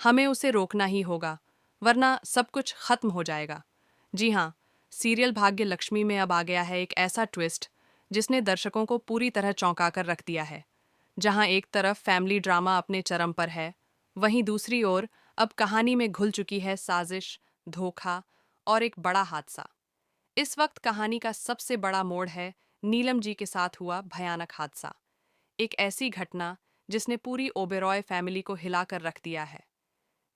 हमें उसे रोकना ही होगा, वरना सब कुछ खत्म हो जाएगा। जी हाँ, सीरियल भाग्य लक्ष्मी में अब आ गया है एक ऐसा ट्विस्ट जिसने दर्शकों को पूरी तरह चौंका कर रख दिया है। जहाँ एक तरफ फैमिली ड्रामा अपने चरम पर है, वहीं दूसरी ओर अब कहानी में घुल चुकी है साजिश, धोखा और एक बड़ा हादसा। इस वक्त कहानी का सबसे बड़ा मोड़ है नीलम जी के साथ हुआ भयानक हादसा। एक ऐसी घटना जिसने पूरी ओबेरॉय फैमिली को हिलाकर रख दिया है।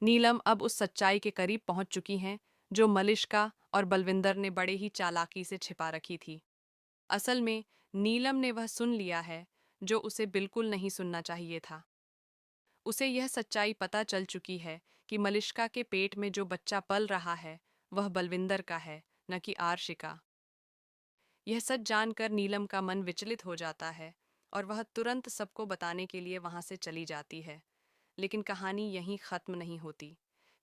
नीलम अब उस सच्चाई के करीब पहुंच चुकी हैं जो मलिष्का और बलविंदर ने बड़े ही चालाकी से छिपा रखी थी। असल में नीलम ने वह सुन लिया है जो उसे बिल्कुल नहीं सुनना चाहिए था। उसे यह सच्चाई पता चल चुकी है कि मलिष्का के पेट में जो बच्चा पल रहा है वह बलविंदर का है, न कि आर्शिका। यह सच जानकर नीलम का मन विचलित हो जाता है और वह तुरंत सबको बताने के लिए वहां से चली जाती है। लेकिन कहानी यहीं खत्म नहीं होती।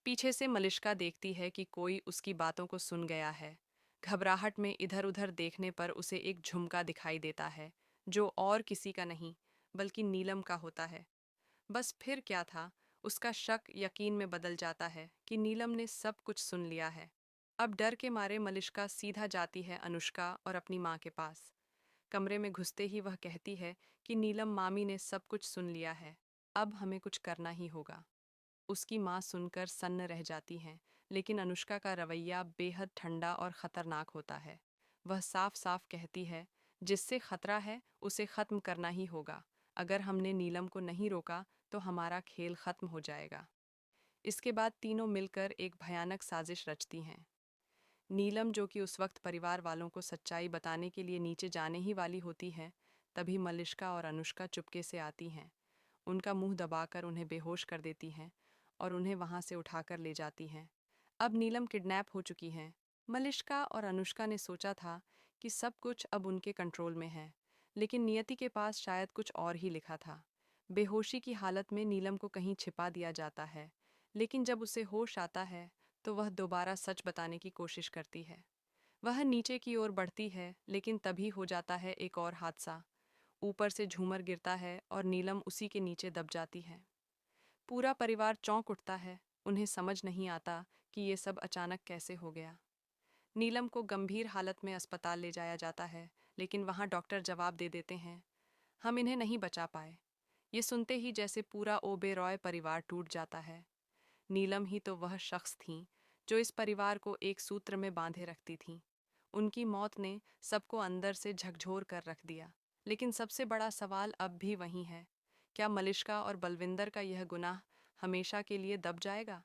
पीछे से मलिष्का देखती है कि कोई उसकी बातों को सुन गया है। घबराहट में इधर उधर देखने पर उसे एक झुमका दिखाई देता है जो और किसी का नहीं बल्कि नीलम का होता है। बस फिर क्या था, उसका शक यकीन में बदल जाता है कि नीलम ने सब कुछ सुन लिया है। अब डर के मारे मलिष्का सीधा जाती है अनुष्का और अपनी माँ के पास। कमरे में घुसते ही वह कहती है कि नीलम मामी ने सब कुछ सुन लिया है, अब हमें कुछ करना ही होगा। उसकी माँ सुनकर सन्न रह जाती हैं, लेकिन अनुष्का का रवैया बेहद ठंडा और खतरनाक होता है। वह साफ साफ कहती है, जिससे खतरा है उसे खत्म करना ही होगा। अगर हमने नीलम को नहीं रोका तो हमारा खेल खत्म हो जाएगा। इसके बाद तीनों मिलकर एक भयानक साजिश रचती हैं। नीलम, जो कि उस वक्त परिवार वालों को सच्चाई बताने के लिए नीचे जाने ही वाली होती है, तभी मलिष्का और अनुष्का चुपके से आती हैं। उनका मुंह दबाकर उन्हें बेहोश कर देती हैं और उन्हें वहां से उठाकर ले जाती हैं। अब नीलम किडनैप हो चुकी हैं। मलिष्का और अनुष्का ने सोचा था कि सब कुछ अब उनके कंट्रोल में है, लेकिन नियति के पास शायद कुछ और ही लिखा था। बेहोशी की हालत में नीलम को कहीं छिपा दिया जाता है, लेकिन जब उसे होश आता है तो वह दोबारा सच बताने की कोशिश करती है। वह नीचे की ओर बढ़ती है, लेकिन तभी हो जाता है एक और हादसा। ऊपर से झूमर गिरता है और नीलम उसी के नीचे दब जाती है। पूरा परिवार चौंक उठता है। उन्हें समझ नहीं आता कि ये सब अचानक कैसे हो गया। नीलम को गंभीर हालत में अस्पताल ले जाया जाता है, लेकिन वहां डॉक्टर जवाब दे देते हैं, हम इन्हें नहीं बचा पाए। ये सुनते ही जैसे पूरा ओबेरॉय परिवार टूट जाता है। नीलम ही तो वह शख्स थीं जो इस परिवार को एक सूत्र में बांधे रखती थीं। उनकी मौत ने सबको अंदर से झकझोर कर रख दिया। लेकिन सबसे बड़ा सवाल अब भी वही है, क्या मलिष्का और बलविंदर का यह गुनाह हमेशा के लिए दब जाएगा?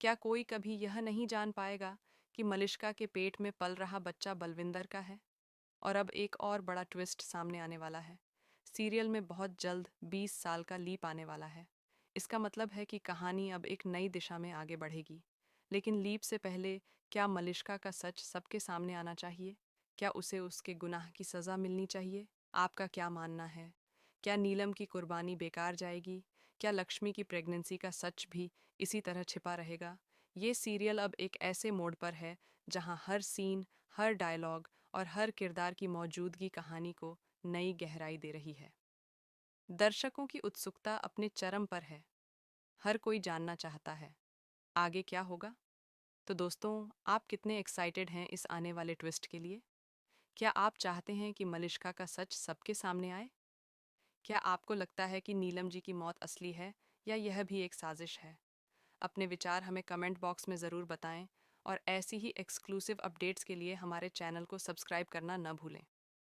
क्या कोई कभी यह नहीं जान पाएगा कि मलिष्का के पेट में पल रहा बच्चा बलविंदर का है? और अब एक और बड़ा ट्विस्ट सामने आने वाला है। सीरियल में बहुत जल्द 20 साल का लीप आने वाला है। इसका मतलब है कि कहानी अब एक नई दिशा में आगे बढ़ेगी। लेकिन लीप से पहले क्या मलिष्का का सच सबके सामने आना चाहिए? क्या उसे उसके गुनाह की सज़ा मिलनी चाहिए? आपका क्या मानना है? क्या नीलम की कुर्बानी बेकार जाएगी? क्या लक्ष्मी की प्रेगनेंसी का सच भी इसी तरह छिपा रहेगा? ये सीरियल अब एक ऐसे मोड़ पर है जहां हर सीन, हर डायलॉग और हर किरदार की मौजूदगी कहानी को नई गहराई दे रही है। दर्शकों की उत्सुकता अपने चरम पर है। हर कोई जानना चाहता है आगे क्या होगा। तो दोस्तों, आप कितने एक्साइटेड हैं इस आने वाले ट्विस्ट के लिए? क्या आप चाहते हैं कि मलिष्का का सच सबके सामने आए? क्या आपको लगता है कि नीलम जी की मौत असली है या यह भी एक साजिश है? अपने विचार हमें कमेंट बॉक्स में ज़रूर बताएं और ऐसी ही एक्सक्लूसिव अपडेट्स के लिए हमारे चैनल को सब्सक्राइब करना न भूलें।